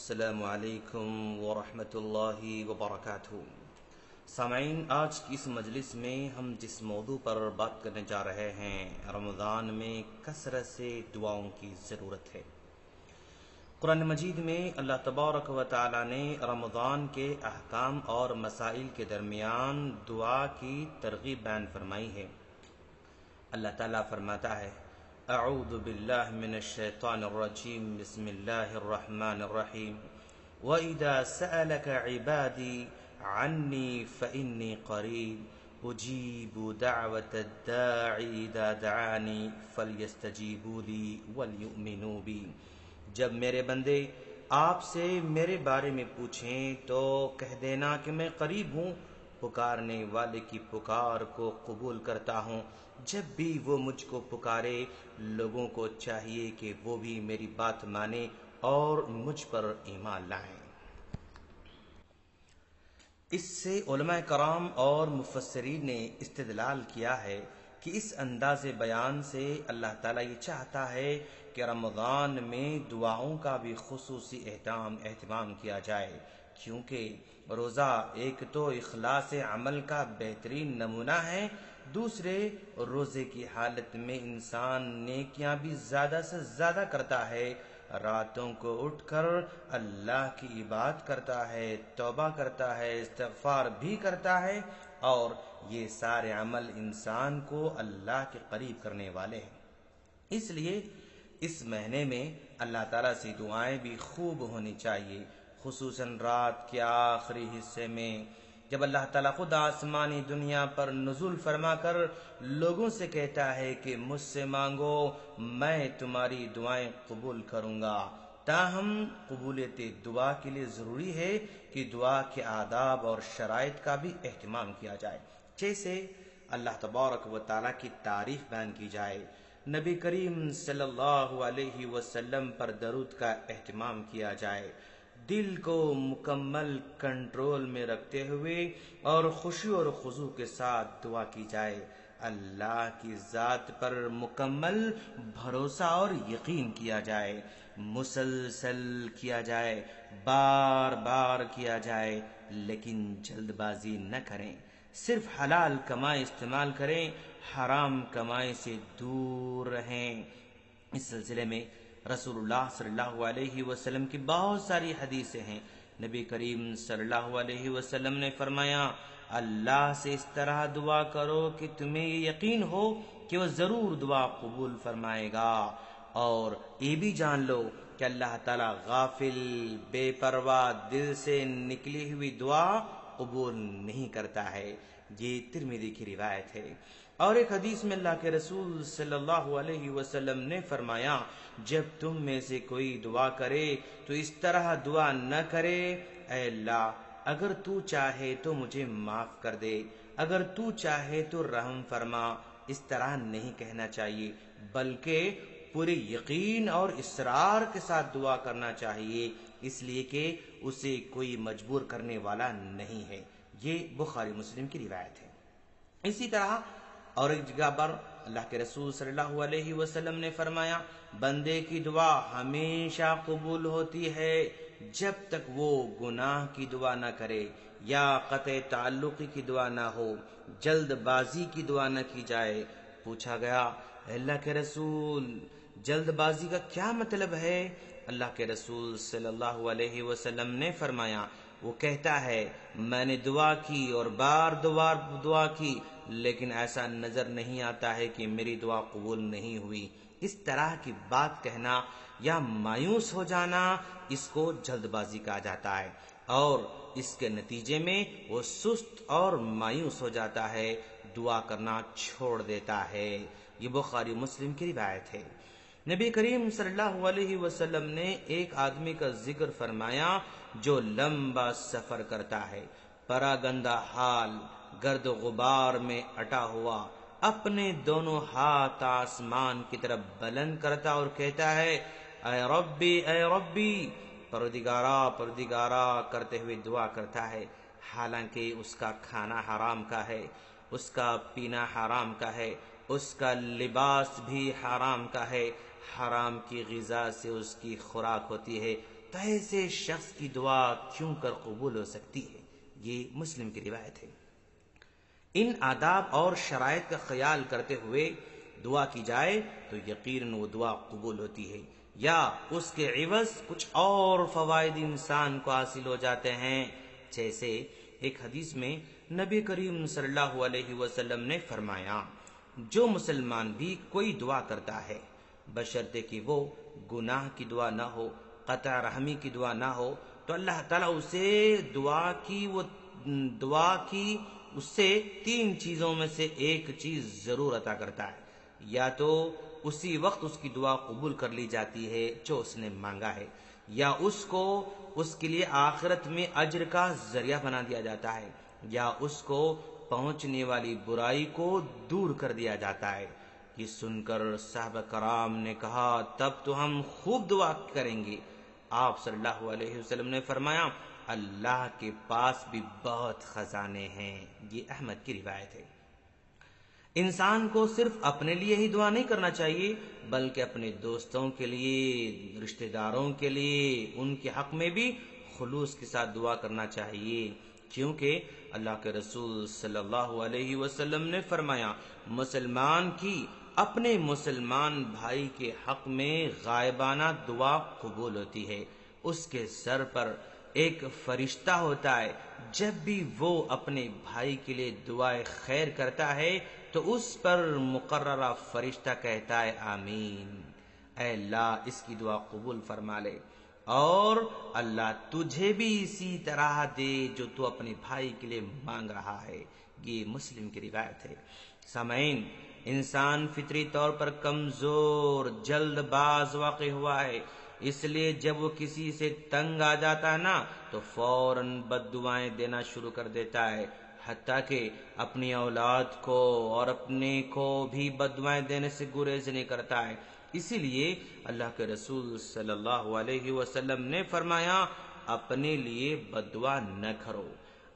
السلام علیکم ورحمۃ اللہ وبرکاتہ۔ سامعین، آج کی اس مجلس میں ہم جس موضوع پر بات کرنے جا رہے ہیں، رمضان میں کثرت سے دعاؤں کی ضرورت ہے۔ قرآن مجید میں اللہ تبارک و تعالی نے رمضان کے احکام اور مسائل کے درمیان دعا کی ترغیب بیان فرمائی ہے۔ اللہ تعالیٰ فرماتا ہے: اعوذ باللہ من الشیطان الرجیم، بسم اللہ الرحمن الرحیم، وَإِذَا سَأَلَكَ عِبَادِي عَنِّي فَإِنِّي قَرِيبٌ أُجِيبُ دَعْوَةَ الدَّاعِ إِذَا دَعَانِ فَلْيَسْتَجِيبُوا لِي وَلْيُؤْمِنُوا بِي۔ جب میرے بندے آپ سے میرے بارے میں پوچھیں تو کہہ دینا کہ میں قریب ہوں، پکارنے والے کی پکار کو قبول کرتا ہوں۔ جب بھی وہ مجھ کو پکارے، لوگوں کو چاہیے کہ وہ بھی میری بات مانیں اور مجھ پر ایمان لائیں۔ اس سے علماء کرام اور مفسرین نے استدلال کیا ہے کہ اس انداز بیان سے اللہ تعالیٰ یہ چاہتا ہے کہ رمضان میں دعاؤں کا بھی خصوصی اہتمام کیا جائے، کیونکہ روزہ ایک تو اخلاص عمل کا بہترین نمونہ ہے، دوسرے روزے کی حالت میں انسان نیکیاں بھی زیادہ سے زیادہ کرتا ہے، راتوں کو اٹھ کر اللہ کی عبادت کرتا ہے، توبہ کرتا ہے، استغفار بھی کرتا ہے، اور یہ سارے عمل انسان کو اللہ کے قریب کرنے والے ہیں۔ اس لیے اس مہینے میں اللہ تعالیٰ سے دعائیں بھی خوب ہونی چاہیے، خصوصاً رات کے آخری حصے میں، جب اللہ تعالیٰ خود آسمانی دنیا پر نزول فرما کر لوگوں سے کہتا ہے کہ مجھ سے مانگو، میں تمہاری دعائیں قبول کروں گا۔ تاہم قبولیت دعا کے لیے ضروری ہے کہ دعا کے آداب اور شرائط کا بھی اہتمام کیا جائے، جیسے اللہ تبارک و تعالیٰ کی تعریف بیان کی جائے، نبی کریم صلی اللہ علیہ وسلم پر درود کا اہتمام کیا جائے، دل کو مکمل کنٹرول میں رکھتے ہوئے اور خوشی اور خضوع کے ساتھ دعا کی جائے، اللہ کی ذات پر مکمل بھروسہ اور یقین کیا جائے، مسلسل کیا جائے، بار بار کیا جائے، لیکن جلد بازی نہ کریں، صرف حلال کمائی استعمال کریں، حرام کمائی سے دور رہیں۔ اس سلسلے میں رسول اللہ صلی اللہ علیہ وسلم کی بہت ساری حدیثیں ہیں۔ نبی کریم صلی اللہ علیہ وسلم نے فرمایا: اللہ سے اس طرح دعا کرو کہ تمہیں یہ یقین ہو کہ وہ ضرور دعا قبول فرمائے گا، اور یہ بھی جان لو کہ اللہ تعالیٰ غافل، بے پرواہ دل سے نکلی ہوئی دعا قبول نہیں کرتا ہے۔ یہ ترمذی کی روایت ہے۔ اور ایک حدیث میں اللہ کے رسول صلی اللہ علیہ وسلم نے فرمایا: جب تم میں سے کوئی دعا کرے تو اس طرح دعا نہ کرے: اے اللہ، اگر تو چاہے تو مجھے معاف کر دے، اگر تو چاہے تو رحم فرما۔ اس طرح نہیں کہنا چاہیے، بلکہ پورے یقین اور اصرار کے ساتھ دعا کرنا چاہیے، اس لیے کہ اسے کوئی مجبور کرنے والا نہیں ہے۔ یہ بخاری مسلم کی روایت ہے۔ اسی طرح اور ایک جگہ پر اللہ کے رسول صلی اللہ علیہ وسلم نے فرمایا: بندے کی دعا ہمیشہ قبول ہوتی ہے جب تک وہ گناہ کی دعا نہ کرے یا قطع تعلق کی دعا نہ ہو، جلد بازی کی دعا نہ کی جائے۔ پوچھا گیا: اللہ کے رسول، جلد بازی کا کیا مطلب ہے؟ اللہ کے رسول صلی اللہ علیہ وسلم نے فرمایا: وہ کہتا ہے میں نے دعا کی اور بار دعا کی، لیکن ایسا نظر نہیں آتا ہے کہ میری دعا قبول نہیں ہوئی۔ اس طرح کی بات کہنا یا مایوس ہو جانا، اس کو جلد بازی کہا جاتا ہے، اور اس کے نتیجے میں وہ سست اور مایوس ہو جاتا ہے، دعا کرنا چھوڑ دیتا ہے۔ یہ بخاری مسلم کی روایت ہے۔ نبی کریم صلی اللہ علیہ وسلم نے ایک آدمی کا ذکر فرمایا جو لمبا سفر کرتا ہے، پرا گندہ حال، گرد و غبار میں اٹا ہوا، اپنے دونوں ہاتھ آسمان کی طرف بلند کرتا اور کہتا ہے: اے ربی، اے ربی، پروردگارا، پروردگارا کرتے ہوئے دعا کرتا ہے، حالانکہ اس کا کھانا حرام کا ہے، اس کا پینا حرام کا ہے، اس کا لباس بھی حرام کا ہے، حرام کی غذا سے اس کی خوراک ہوتی ہے، تو ایسے شخص کی دعا کیوں کر قبول ہو سکتی ہے؟ یہ مسلم کی روایت ہے۔ ان آداب اور شرائط کا خیال کرتے ہوئے دعا کی جائے تو یقیناً وہ دعا قبول ہوتی ہے، یا اس کے عوض کچھ اور فوائد انسان کو حاصل ہو جاتے ہیں۔ جیسے ایک حدیث میں نبی کریم صلی اللہ علیہ وسلم نے فرمایا، جو مسلمان بھی کوئی دعا کرتا ہے بشرطے کہ وہ گناہ کی دعا نہ ہو، قطع رحمی کی دعا نہ ہو، تو اللہ تعالیٰ اسے دعا کی اس سے 3 چیزوں میں سے ایک چیز ضرور عطا کرتا ہے۔ یا تو اسی وقت اس کی دعا قبول کر لی جاتی ہے جو اس نے مانگا ہے، یا اس کے لیے آخرت میں اجر کا ذریعہ بنا دیا جاتا ہے، یا اس کو پہنچنے والی برائی کو دور کر دیا جاتا ہے۔ یہ سن کر صحابہ کرام نے کہا، تب تو ہم خوب دعا کریں گے۔ آپ صلی اللہ علیہ وسلم نے فرمایا، اللہ کے پاس بھی بہت خزانے ہیں۔ یہ احمد کی روایت ہے۔ انسان کو صرف اپنے لیے ہی دعا نہیں کرنا چاہیے، بلکہ اپنے دوستوں کے لیے، رشتہ داروں کے لیے، ان کے حق میں بھی خلوص کے ساتھ دعا کرنا چاہیے، کیونکہ اللہ کے رسول صلی اللہ علیہ وسلم نے فرمایا، مسلمان کی اپنے مسلمان بھائی کے حق میں غائبانہ دعا قبول ہوتی ہے۔ اس کے سر پر ایک فرشتہ ہوتا ہے، جب بھی وہ اپنے بھائی کے لیے دعائے خیر کرتا ہے تو اس پر مقررہ فرشتہ کہتا ہے، آمین، اے اللہ اس کی دعا قبول فرما لے، اور اللہ تجھے بھی اسی طرح دے جو تو اپنے بھائی کے لیے مانگ رہا ہے۔ یہ مسلم کی روایت ہے۔ سامعین، انسان فطری طور پر کمزور، جلد باز واقع ہوا ہے، اس لیے جب وہ کسی سے تنگ آ جاتا ہے نا تو فوراً بد دعائیں دینا شروع کر دیتا ہے، حتیٰ کہ اپنی اولاد کو اور اپنے کو بھی بد دعائیں دینے سے گریز نہیں کرتا ہے۔ اسی لیے اللہ کے رسول صلی اللہ علیہ وسلم نے فرمایا، اپنے لیے بد دعا نہ کرو،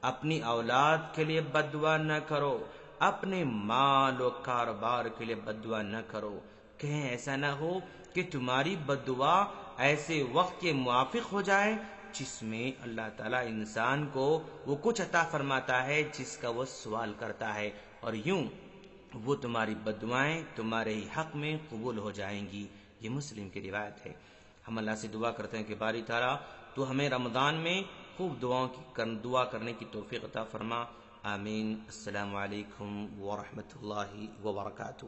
اپنی اولاد کے لیے بد دعا نہ کرو، اپنے مال و کاروبار کے لیے بد دعا نہ کرو، کہیں ایسا نہ ہو کہ تمہاری بد دعا ایسے وقت کے موافق ہو جائے جس میں اللہ تعالیٰ انسان کو وہ کچھ عطا فرماتا ہے جس کا وہ سوال کرتا ہے، اور یوں وہ تمہاری بد دعائیں تمہارے ہی حق میں قبول ہو جائیں گی۔ یہ مسلم کی روایت ہے۔ ہم اللہ سے دعا کرتے ہیں کہ باری تعالیٰ تو ہمیں رمضان میں خوب دعا کرنے کی توفیق عطا فرما۔ آمین۔ السلام علیکم ورحمۃ اللہ وبرکاتہ۔